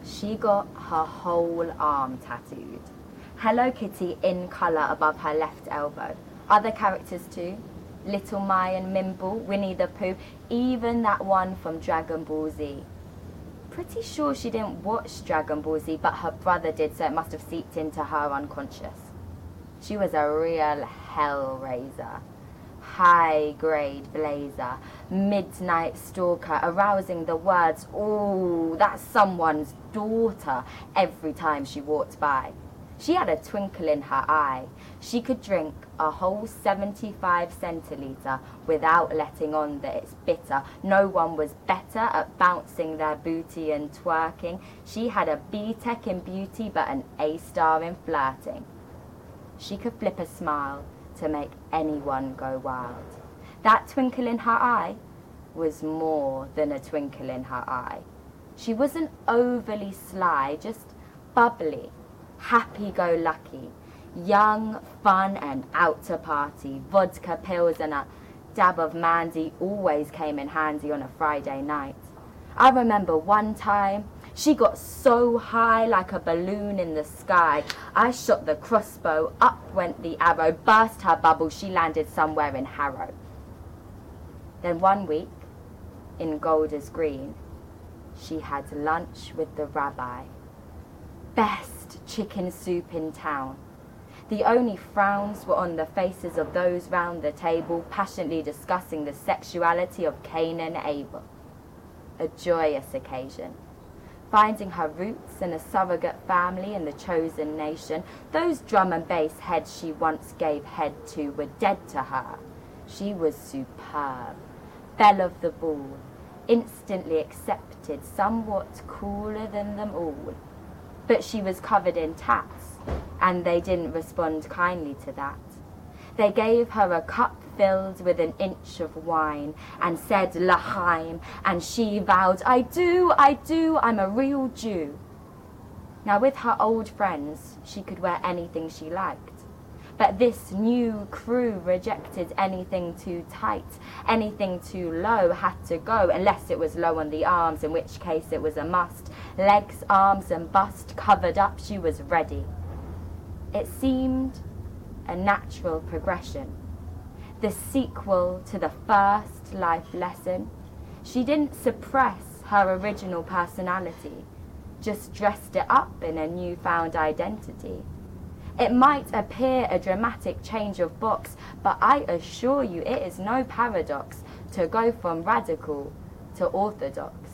She got her whole arm tattooed. Hello Kitty in colour above her left elbow. Other characters too. Little My and Mimble, Winnie the Pooh, even that one from Dragon Ball Z. Pretty sure she didn't watch Dragon Ball Z, but her brother did, so it must have seeped into her unconscious. She was a real hellraiser. High-grade blazer, midnight stalker, arousing the words, "Ooh, that's someone's daughter," every time she walked by. She had a twinkle in her eye. She could drink a whole 75 centilitre without letting on that it's bitter. No one was better at bouncing their booty and twerking. She had a B.Tech in beauty but an A-star in flirting. She could flip a smile to make anyone go wild. That twinkle in her eye was more than a twinkle in her eye. She wasn't overly sly, just bubbly, happy-go-lucky, young, fun, and out to party. Vodka pills and a dab of Mandy always came in handy on a Friday night. I remember one time she got so high like a balloon in the sky. I shot the crossbow, up went the arrow, burst her bubble, she landed somewhere in Harrow. Then one week, in Golders Green, she had lunch with the rabbi. Best chicken soup in town. The only frowns were on the faces of those round the table, passionately discussing the sexuality of Cain and Abel. A joyous occasion. Finding her roots in a surrogate family in the chosen nation, those drum and bass heads she once gave head to were dead to her. She was superb, belle of the ball, instantly accepted, somewhat cooler than them all. But she was covered in tats, and they didn't respond kindly to that. They gave her a cup filled with an inch of wine and said L'chaim, and she vowed, I do, I'm a real Jew. Now with her old friends, she could wear anything she liked. But this new crew rejected anything too tight, anything too low had to go, unless it was low on the arms, in which case it was a must. Legs, arms and bust covered up, she was ready. It seemed a natural progression, the sequel to the first life lesson. She didn't suppress her original personality, just dressed it up in a newfound identity. It might appear a dramatic change of box, but I assure you it is no paradox to go from radical to orthodox.